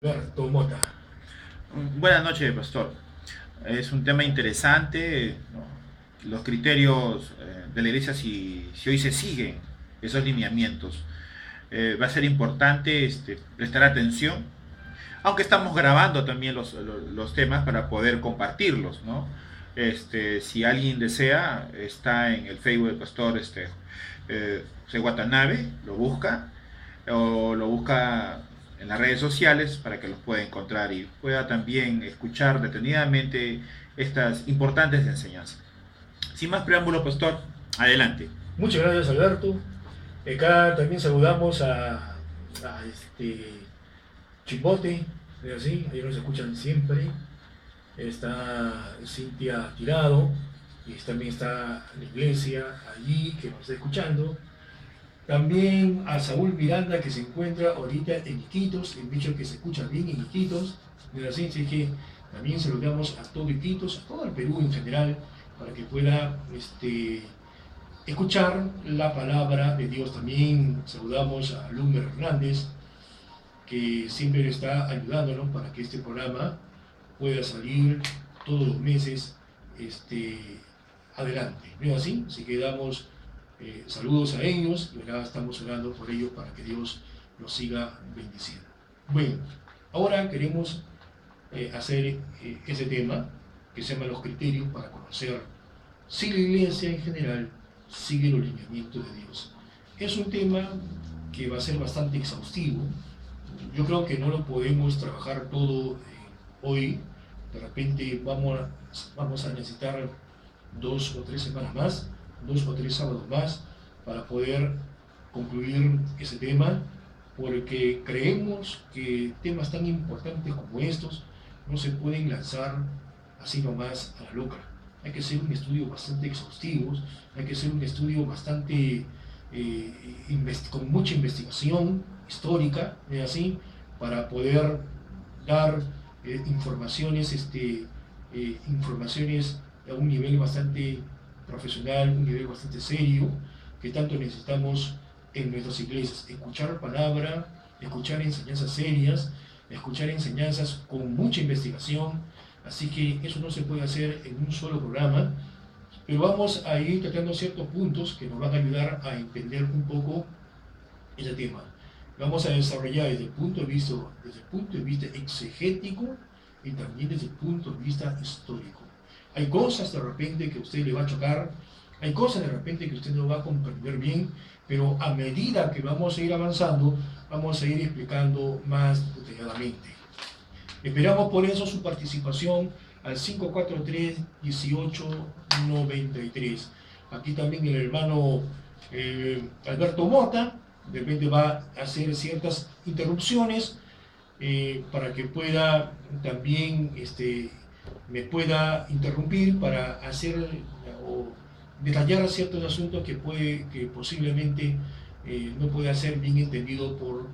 Alberto Mota. Buenas noches, pastor. Es un tema interesante, ¿no? Los criterios de la iglesia, si hoy se siguen esos lineamientos. Va a ser importante prestar atención, aunque estamos grabando también los temas para poder compartirlos, ¿no? Si alguien desea, está en el Facebook del pastor José Watanabe, lo busca, o lo busca en las redes sociales para que los pueda encontrar y pueda también escuchar detenidamente estas importantes enseñanzas. Sin más preámbulo, pastor, adelante. Muchas gracias, Alberto. Acá también saludamos a Chipote, es así, ellos nos escuchan siempre. Está Cintia Tirado, y también está la iglesia allí que nos está escuchando. También a Saúl Miranda, que se encuentra ahorita en Iquitos, el bicho que se escucha bien en Iquitos. Es así, así que también saludamos a todo Iquitos, a todo el Perú en general, para que pueda escuchar la palabra de Dios. También saludamos a Lumer Hernández, que siempre está ayudándonos para que este programa pueda salir todos los meses adelante. ¿No es así? Así que damos saludos a ellos y ahora estamos orando por ellos para que Dios los siga bendiciendo. Bueno, ahora queremos hacer ese tema que se llama los criterios para conocer si la iglesia en general sigue los lineamientos de Dios. Es un tema que va a ser bastante exhaustivo. Yo creo que no lo podemos trabajar todo hoy. De repente vamos a necesitar 2 o 3 semanas más, 2 o 3 sábados más para poder concluir ese tema, porque creemos que temas tan importantes como estos no se pueden lanzar así nomás a la loca. Hay que hacer un estudio bastante exhaustivo, hay que hacer un estudio bastante con mucha investigación histórica, así, para poder dar informaciones a un nivel bastante profesional, un nivel bastante serio, que tanto necesitamos en nuestras iglesias. Escuchar palabra, escuchar enseñanzas serias, escuchar enseñanzas con mucha investigación. Así que eso no se puede hacer en un solo programa, pero vamos a ir tratando ciertos puntos que nos van a ayudar a entender un poco ese tema. Vamos a desarrollar desde el punto de vista exegético y también desde el punto de vista histórico. Hay cosas de repente que a usted le va a chocar, hay cosas de repente que usted no va a comprender bien, pero a medida que vamos a ir avanzando, vamos a ir explicando más detalladamente. Esperamos por eso su participación al 543-1893. Aquí también el hermano Alberto Mota de repente va a hacer ciertas interrupciones para que pueda también me pueda interrumpir para hacer o detallar ciertos asuntos que posiblemente no pueda ser bien entendido por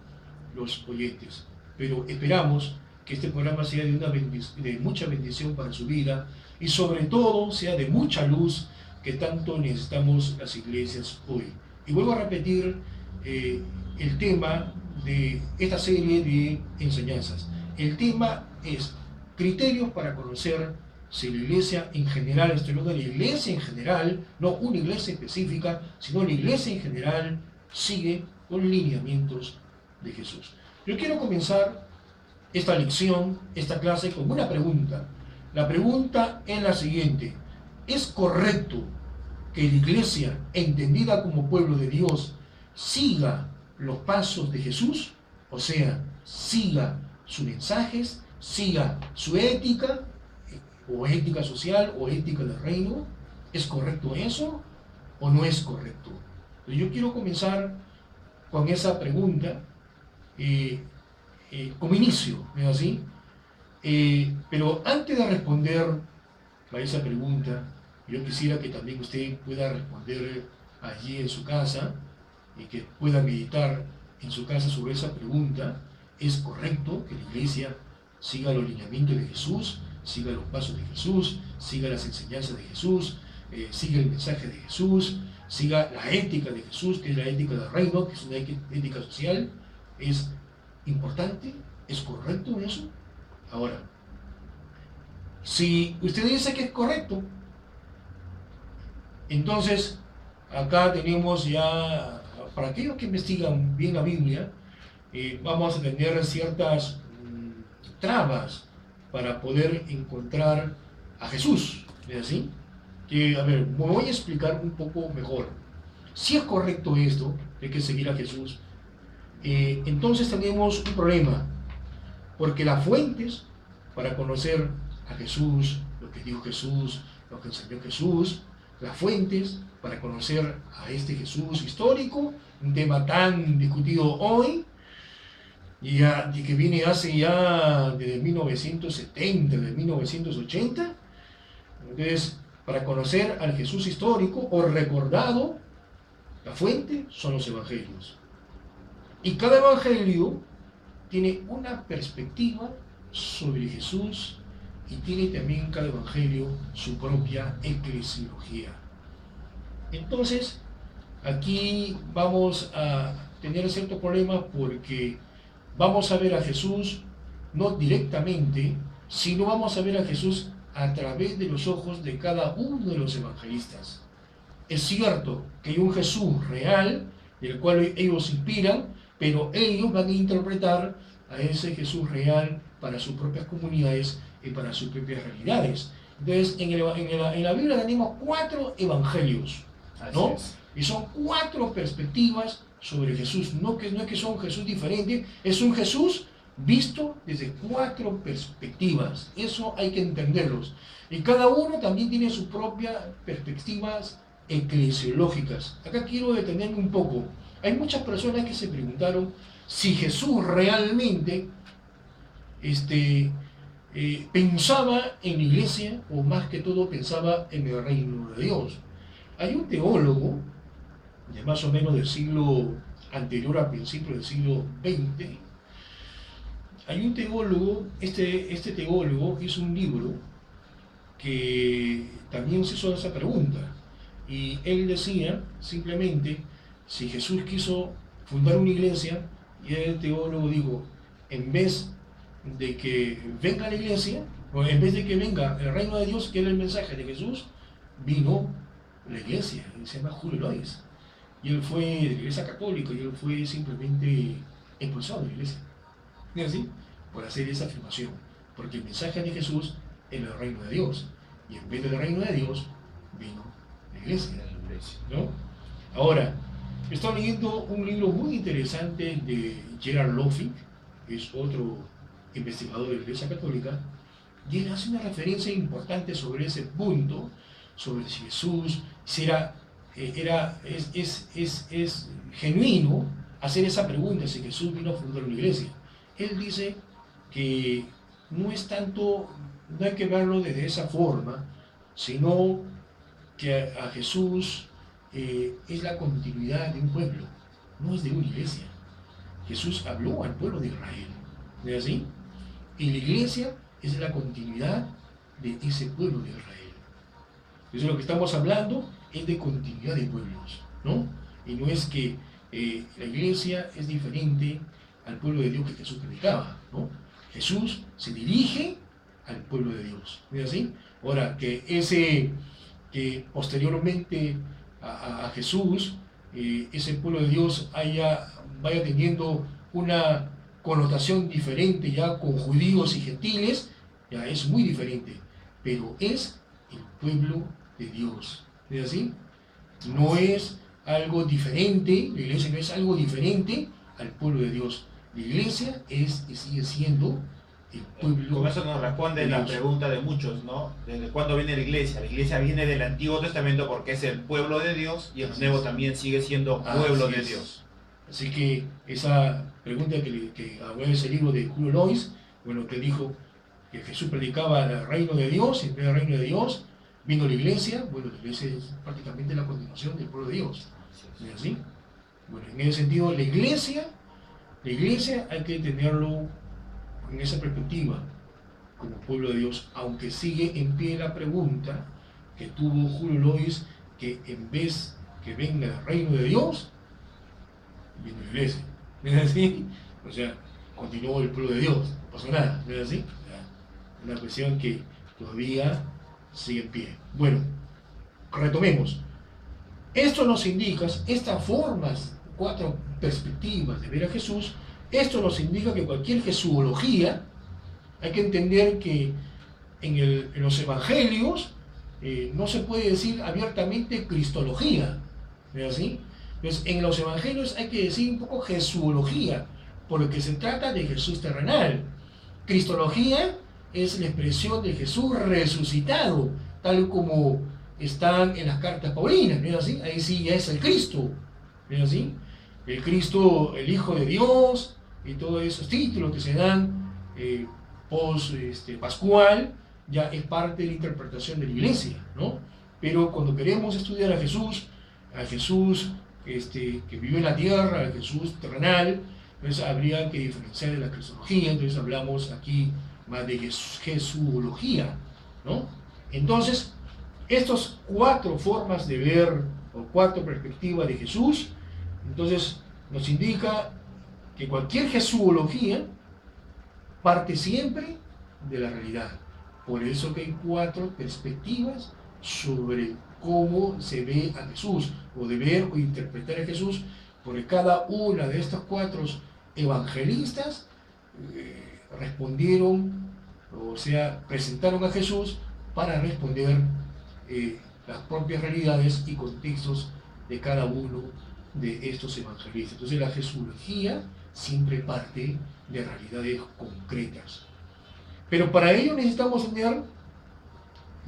los oyentes. Pero esperamos que este programa sea de mucha bendición para su vida y sobre todo sea de mucha luz que tanto necesitamos las iglesias hoy. Y vuelvo a repetir el tema de esta serie de enseñanzas. El tema es criterios para conocer si la iglesia en general, estoy hablando de la iglesia en general, no una iglesia específica, sino la iglesia en general sigue los lineamientos de Jesús. Yo quiero comenzar esta lección, esta clase, con una pregunta. La pregunta es la siguiente: ¿es correcto que la iglesia, entendida como pueblo de Dios, siga los pasos de Jesús? O sea, siga sus mensajes, siga su ética, o ética social, o ética del reino. ¿Es correcto eso o no es correcto? Entonces yo quiero comenzar con esa pregunta como inicio, ¿no es así? Pero antes de responder a esa pregunta, yo quisiera que también usted pueda responder allí en su casa y que pueda meditar en su casa sobre esa pregunta. ¿Es correcto que la iglesia siga los lineamientos de Jesús, siga los pasos de Jesús, siga las enseñanzas de Jesús, siga el mensaje de Jesús, siga la ética de Jesús, que es la ética del reino, que es una ética social? ¿Es importante ¿Es correcto eso? Ahora, si usted dice que es correcto, entonces acá tenemos ya, para aquellos que investigan bien la Biblia, vamos a tener ciertas trabas para poder encontrar a Jesús. ¿Es así? Que, a ver, me voy a explicar un poco mejor. Si es correcto esto, hay que seguir a Jesús, entonces tenemos un problema, porque las fuentes para conocer a Jesús, lo que dijo Jesús, lo que enseñó Jesús, las fuentes para conocer a este Jesús histórico, un tema tan discutido hoy, y que viene hace ya desde 1970, desde 1980. Entonces, para conocer al Jesús histórico o recordado, la fuente son los evangelios. Y cada evangelio tiene una perspectiva sobre Jesús y tiene también cada evangelio su propia eclesiología. Entonces, aquí vamos a tener cierto problema porque vamos a ver a Jesús no directamente, sino vamos a ver a Jesús a través de los ojos de cada uno de los evangelistas. Es cierto que hay un Jesús real, del cual ellos se inspiran, pero ellos van a interpretar a ese Jesús real para sus propias comunidades y para sus propias realidades. Entonces, en la Biblia tenemos 4 evangelios, ¿no? Y son 4 perspectivas sobre Jesús. No es que son Jesús diferentes, es un Jesús visto desde 4 perspectivas. Eso hay que entenderlos. Y cada uno también tiene sus propias perspectivas eclesiológicas. Acá quiero detenerme un poco. Hay muchas personas que se preguntaron si Jesús realmente pensaba en la iglesia o más que todo pensaba en el reino de Dios. Hay un teólogo de más o menos del siglo anterior a principios del siglo XX. Hay un teólogo, este teólogo hizo un libro que también se hizo esa pregunta. Y él decía simplemente, si Jesús quiso fundar una iglesia, y el teólogo dijo, en vez de que venga la iglesia, o en vez de que venga el reino de Dios, que era el mensaje de Jesús, vino la iglesia, se llama Julio Lois. Y él fue de la iglesia católica, y él fue simplemente expulsado de la iglesia. ¿Es así? Por hacer esa afirmación. Porque el mensaje de Jesús era el reino de Dios. Y en vez del reino de Dios, vino la iglesia, ¿no? Ahora, estoy leyendo un libro muy interesante de Gerald Lofink, que es otro investigador de la Iglesia Católica, y él hace una referencia importante sobre ese punto, sobre si Jesús es genuino hacer esa pregunta, si Jesús vino a fundar una iglesia. Él dice que no es tanto, no hay que verlo desde esa forma, sino que a Jesús es la continuidad de un pueblo, no es de una iglesia. Jesús habló al pueblo de Israel, ¿no es así? Y la iglesia es la continuidad de ese pueblo de Israel. Entonces lo que estamos hablando es de continuidad de pueblos, ¿no? Y no es que la iglesia es diferente al pueblo de Dios que Jesús predicaba, ¿no? Jesús se dirige al pueblo de Dios, ¿no es así? Ahora, que posteriormente a Jesús, ese pueblo de Dios vaya teniendo una connotación diferente ya con judíos y gentiles, ya es muy diferente, pero es el pueblo de Dios, ¿es así? No es algo diferente, la iglesia no es algo diferente al pueblo de Dios. La iglesia es y sigue siendo el pueblo. Con eso nos responde la pregunta de muchos, ¿no? ¿Desde cuándo viene la iglesia? La iglesia viene del Antiguo Testamento porque es el pueblo de Dios y el Nuevo también sigue siendo pueblo de Dios. Así que esa pregunta que habló en ese libro de Julio Lois, bueno, que dijo que Jesús predicaba el reino de Dios, y en vez del reino de Dios vino la iglesia. Bueno, la iglesia es prácticamente la continuación del pueblo de Dios, ¿no es así? Bueno, en ese sentido, la iglesia hay que tenerlo en esa perspectiva, como pueblo de Dios, aunque sigue en pie la pregunta que tuvo Julio Lois, que en vez que venga el reino de Dios, viene la iglesia, ¿no es así? O sea, continuó el pueblo de Dios, no pasó nada, ¿no es así? Una cuestión que todavía sigue en pie. Bueno, retomemos. Esto nos indica, estas formas, 4 perspectivas de ver a Jesús, esto nos indica que cualquier jesuología, hay que entender que en los evangelios no se puede decir abiertamente cristología, ¿no es así? Entonces, en los evangelios hay que decir un poco jesuología, porque se trata de Jesús terrenal. Cristología es la expresión de Jesús resucitado, tal como están en las cartas paulinas, ¿no es así? Ahí sí ya es el Cristo, ¿no es así? El Cristo, el Hijo de Dios, y todos esos títulos que se dan pascual, ya es parte de la interpretación de la iglesia, ¿no? Pero cuando queremos estudiar a Jesús que vive en la tierra, al Jesús terrenal, entonces habría que diferenciar de la cristología. Entonces hablamos aquí más de jesuología, ¿no? Entonces, estas 4 formas de ver, o 4 perspectivas de Jesús, entonces nos indica que cualquier jesuología parte siempre de la realidad. Por eso que hay 4 perspectivas sobre cómo se ve a Jesús, o de ver o interpretar a Jesús, porque cada una de estas 4 evangelistas respondieron, o sea, presentaron a Jesús para responder las propias realidades y contextos de cada uno de estos evangelistas. Entonces la jesuología siempre parte de realidades concretas. Pero para ello necesitamos tener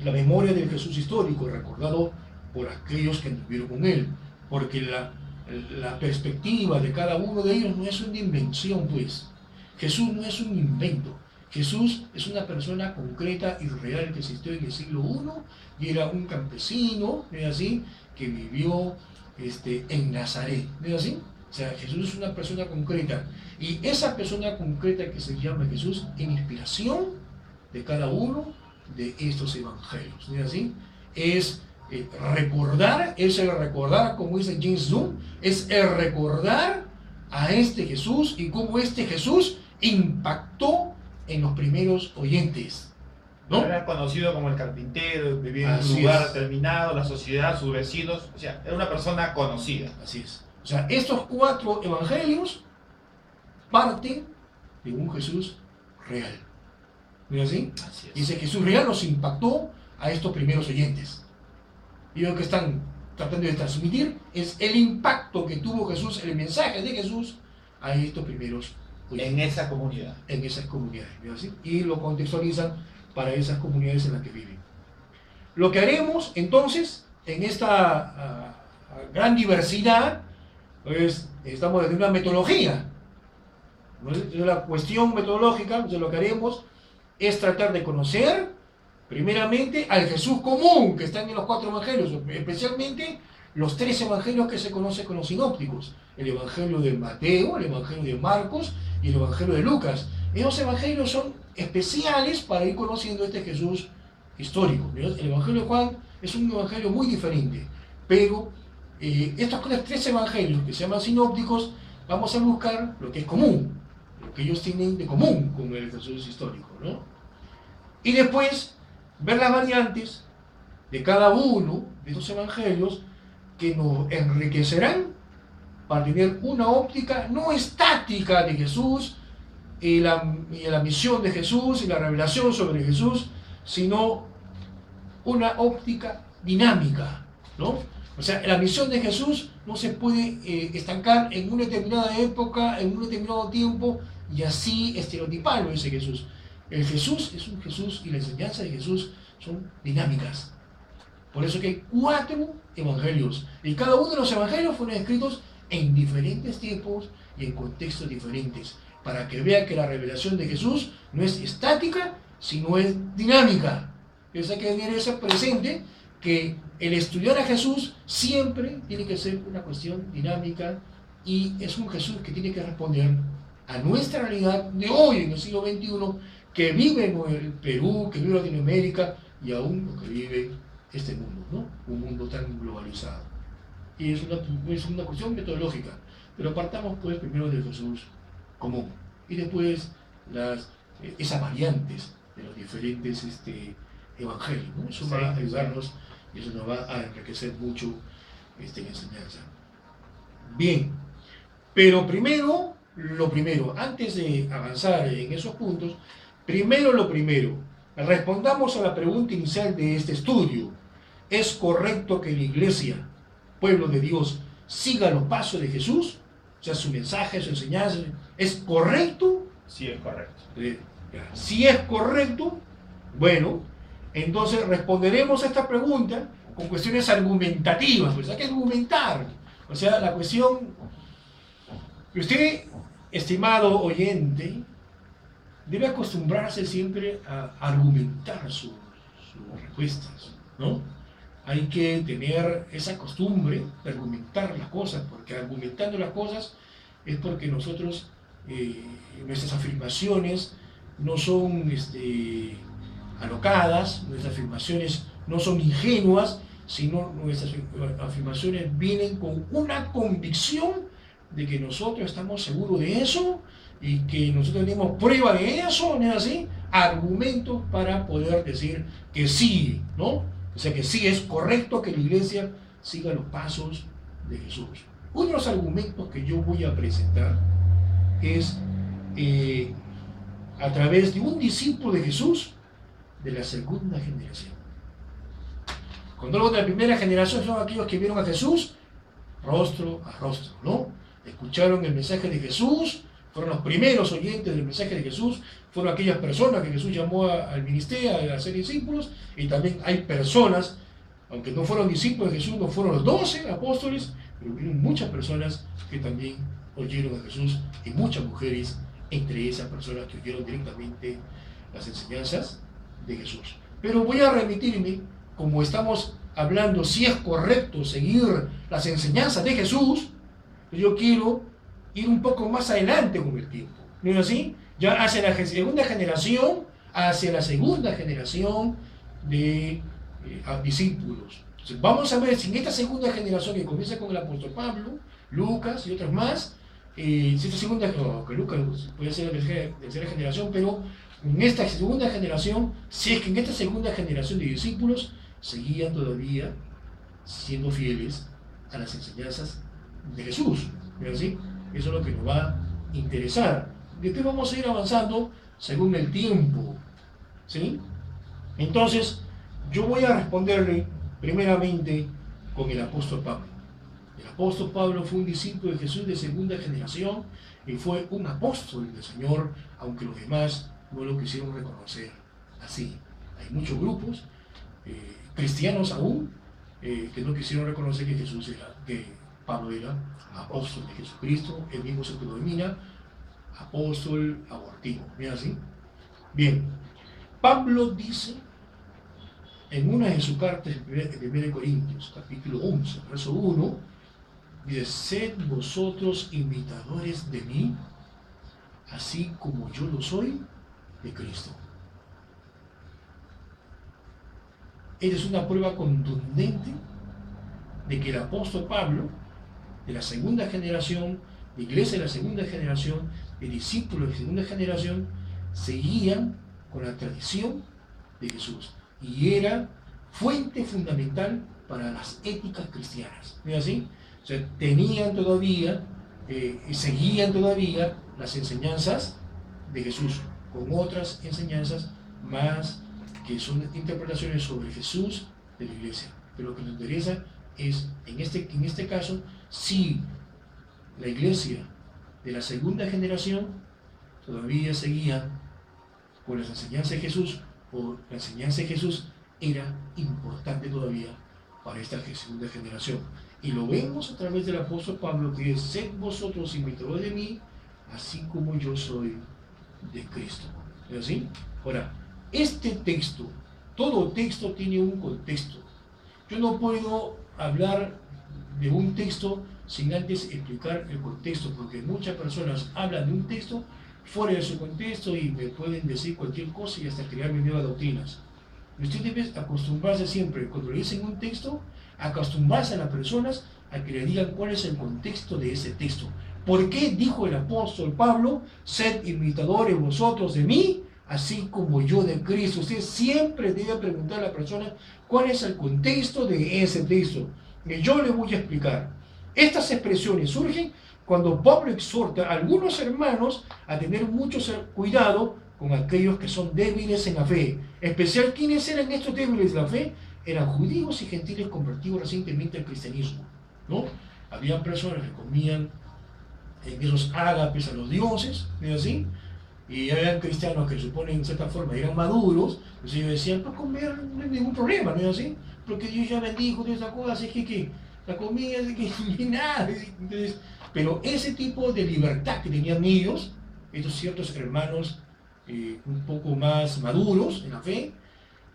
la memoria del Jesús histórico, recordado por aquellos que anduvieron con él, porque la perspectiva de cada uno de ellos no es una invención, pues. Jesús no es un invento. Jesús es una persona concreta y real que existió en el siglo I y era un campesino, ¿no es así?, que vivió en Nazaret, ¿no es así? O sea, Jesús es una persona concreta, y esa persona concreta que se llama Jesús en inspiración de cada uno de estos evangelios, ¿no es así? Es el recordar, como dice James Dunn, es el recordar a este Jesús y cómo este Jesús impactó en los primeros oyentes, ¿no? Era conocido como el carpintero, vivía en Así un lugar es. determinado, la sociedad, sus vecinos, o sea, era una persona conocida. Así es. O sea, estos 4 evangelios parten de un Jesús real, ¿no es así? Así es. Y ese Jesús real nos impactó a estos primeros oyentes. Y lo que están tratando de transmitir es el impacto que tuvo Jesús, el mensaje de Jesús a estos primeros oyentes. En esa comunidad. En esas comunidades, ¿no es así? Y lo contextualizan para esas comunidades en las que viven. Lo que haremos entonces en esta gran diversidad, pues estamos desde una metodología, ¿no? Desde la cuestión metodológica, entonces lo que haremos es tratar de conocer primeramente al Jesús común que están en los 4 evangelios, especialmente los 3 evangelios que se conocen como los sinópticos: el evangelio de Mateo, el evangelio de Marcos y el evangelio de Lucas. Esos evangelios son especiales para ir conociendo este Jesús histórico. El evangelio de Juan es un evangelio muy diferente, pero estos 3 evangelios que se llaman sinópticos, vamos a buscar lo que es común, lo que ellos tienen de común con el Jesús histórico, ¿no? Y después ver las variantes de cada uno de estos evangelios que nos enriquecerán para tener una óptica no estática de Jesús y la misión de Jesús y la revelación sobre Jesús, sino una óptica dinámica, ¿no? O sea, la misión de Jesús no se puede estancar en una determinada época, en un determinado tiempo, y así estereotiparlo ese Jesús. El Jesús es un Jesús, y la enseñanza de Jesús son dinámicas. Por eso que hay 4 evangelios, y cada uno de los evangelios fueron escritos en diferentes tiempos y en contextos diferentes, para que vean que la revelación de Jesús no es estática, sino es dinámica. Entonces hay que tener eso presente, que el estudiar a Jesús siempre tiene que ser una cuestión dinámica, y es un Jesús que tiene que responder a nuestra realidad de hoy, en el siglo XXI, que vive en el Perú, que vive en Latinoamérica, y aún lo que vive este mundo, ¿no? Un mundo tan globalizado. Y es una cuestión metodológica, pero partamos pues primero del Jesús común. y después esas variantes de los diferentes evangelios, ¿no? Eso va a ayudarnos y eso nos va a enriquecer mucho en enseñanza. Bien, pero primero, lo primero, antes de avanzar en esos puntos, lo primero, respondamos a la pregunta inicial de este estudio. ¿Es correcto que la iglesia, pueblo de Dios, siga los pasos de Jesús? O sea, su mensaje, su enseñanza, ¿es correcto? Sí, es correcto. Si es correcto, bueno, entonces responderemos a esta pregunta con cuestiones argumentativas, pues hay que argumentar. O sea, la cuestión, usted, estimado oyente, debe acostumbrarse siempre a argumentar sus respuestas, ¿no? Hay que tener esa costumbre de argumentar las cosas, porque argumentando las cosas es porque nosotros, nuestras afirmaciones no son alocadas, nuestras afirmaciones no son ingenuas, sino nuestras afirmaciones vienen con una convicción de que nosotros estamos seguros de eso y que nosotros tenemos prueba de eso, ¿no es así? Argumentos para poder decir que sí, ¿no? O sea que sí es correcto que la iglesia siga los pasos de Jesús. Uno de los argumentos que yo voy a presentar es a través de un discípulo de Jesús de la segunda generación. Cuando hablo de la primera generación son aquellos que vieron a Jesús rostro a rostro, ¿no? Escucharon el mensaje de Jesús, fueron los primeros oyentes del mensaje de Jesús, fueron aquellas personas que Jesús llamó al ministerio, a ser discípulos, y también hay personas, aunque no fueron discípulos de Jesús, no fueron los 12 apóstoles, pero hubieron muchas personas que también oyeron a Jesús y muchas mujeres entre esas personas que oyeron directamente las enseñanzas de Jesús. Pero voy a remitirme, como estamos hablando si es correcto seguir las enseñanzas de Jesús, yo quiero ir un poco más adelante con el tiempo, ¿no es así? Ya hacia la segunda generación de discípulos. Entonces, vamos a ver si en esta segunda generación que comienza con el apóstol Pablo, Lucas y otros más, si esta segunda, que Lucas puede ser de tercera generación, pero en esta segunda generación, si es que en esta segunda generación de discípulos seguían todavía siendo fieles a las enseñanzas de Jesús, ¿no es así? Eso es lo que nos va a interesar. Después vamos a ir avanzando según el tiempo, ¿sí? Entonces, yo voy a responderle primeramente con el apóstol Pablo. El apóstol Pablo fue un discípulo de Jesús de segunda generación y fue un apóstol del Señor, aunque los demás no lo quisieron reconocer así. Hay muchos grupos cristianos aún que no quisieron reconocer que Pablo era apóstol de Jesucristo. Él mismo se denomina apóstol abortivo. ¿Bien así? Bien. Pablo dice en una de sus cartas, en 1 Corintios, capítulo 11, verso 1, dice: sed vosotros imitadores de mí, así como yo lo soy de Cristo. Esta es una prueba contundente de que el apóstol Pablo, de la segunda generación, de iglesia de la segunda generación, de discípulos de segunda generación, seguían con la tradición de Jesús y era fuente fundamental para las éticas cristianas. ¿No es así? O sea, tenían todavía y seguían todavía las enseñanzas de Jesús, con otras enseñanzas más que son interpretaciones sobre Jesús de la iglesia. Pero lo que nos interesa es, en este caso, si la iglesia de la segunda generación todavía seguía con las enseñanzas de Jesús, o la enseñanza de Jesús era importante todavía para esta segunda generación. Y lo vemos a través del apóstol Pablo, que es: sed vosotros imitadores de mí, así como yo soy de Cristo. ¿Es así? Ahora, este texto, todo texto tiene un contexto. Yo no puedo hablar de un texto sin antes explicar el contexto, porque muchas personas hablan de un texto fuera de su contexto y me pueden decir cualquier cosa y hasta crearme nuevas doctrinas. Y usted debe acostumbrarse siempre, cuando le dicen un texto, acostumbrarse a las personas a que le digan cuál es el contexto de ese texto, ¿Por qué dijo el apóstol Pablo, sed imitadores vosotros de mí, así como yo de Cristo? Usted siempre debe preguntar a la persona cuál es el contexto de ese texto. Que yo le voy a explicar. Estas expresiones surgen cuando Pablo exhorta a algunos hermanos a tener mucho cuidado con aquellos que son débiles en la fe. En especial, ¿quiénes eran estos débiles en la fe? Eran judíos y gentiles convertidos recientemente al cristianismo, ¿no? Habían personas que comían en esos ágapes a los dioses, ¿no es así? Y habían cristianos que suponen en cierta forma eran maduros, entonces ellos decían, pues comer no hay ningún problema, ¿no es así? Porque Dios ya bendijo de esa cosa, así que la comida, que nada. Entonces, pero ese tipo de libertad que tenían ellos, estos ciertos hermanos un poco más maduros en la fe,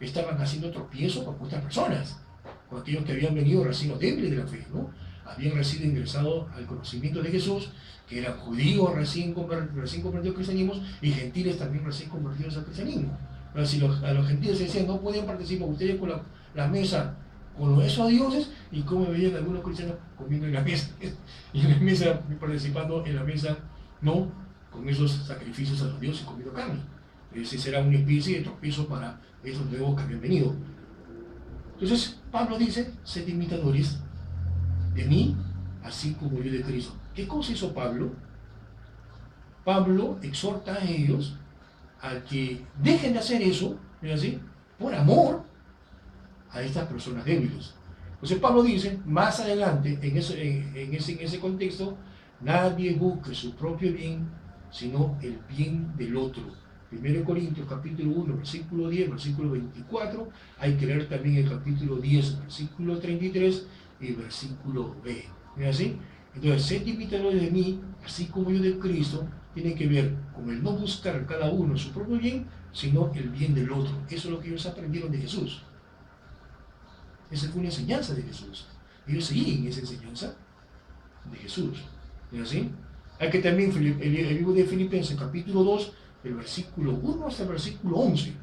estaban haciendo tropiezo con otras personas, con aquellos que habían venido recién débiles de la fe, ¿no? Habían recién ingresado al conocimiento de Jesús, que eran judíos recién convertidos al cristianismo y gentiles también recién convertidos al cristianismo. Pero si a los gentiles se decían, no pueden participar ustedes con la mesa con esos dioses, y como veían algunos cristianos comiendo en la mesa, y en la mesa, participando en la mesa, no con esos sacrificios a los dioses comiendo carne. Ese será una especie de tropiezo para esos nuevos que habían venido. Entonces, Pablo dice, sed imitadores de mí, así como yo de Cristo. ¿Qué cosa hizo Pablo? Pablo exhorta a ellos a que dejen de hacer eso, ¿no es así?, por amor a estas personas débiles. Entonces Pablo dice, más adelante, en ese contexto, nadie busque su propio bien, sino el bien del otro. 1 Corintios capítulo 1, versículo 10, versículo 24, hay que leer también el capítulo 10, versículo 33 y versículo B. ¿No es así? Entonces, sed imitadores de mí, así como yo de Cristo, tiene que ver con el no buscar cada uno su propio bien, sino el bien del otro. Eso es lo que ellos aprendieron de Jesús. Esa fue una enseñanza de Jesús. Ellos seguían esa enseñanza de Jesús. ¿No es así? Hay que también el libro de Filipenses, capítulo 2, del versículo 1 hasta el versículo 11.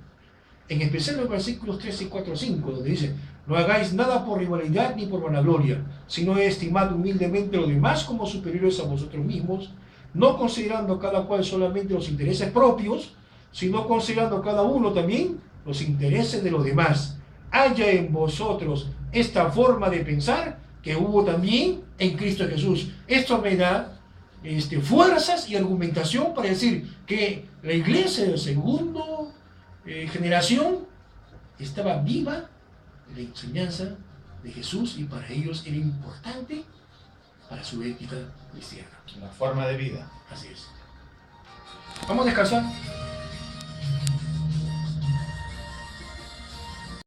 En especial los versículos 13, 4, 5, donde dice, no hagáis nada por rivalidad ni por vanagloria, sino estimad humildemente a los demás como superiores a vosotros mismos, no considerando cada cual solamente los intereses propios, sino considerando cada uno también los intereses de los demás. Haya en vosotros esta forma de pensar que hubo también en Cristo Jesús. Esto me da fuerzas y argumentación para decir que la iglesia de la segunda generación estaba viva en la enseñanza de Jesús y para ellos era importante para su ética cristiana. La forma de vida. Así es. Vamos a descansar.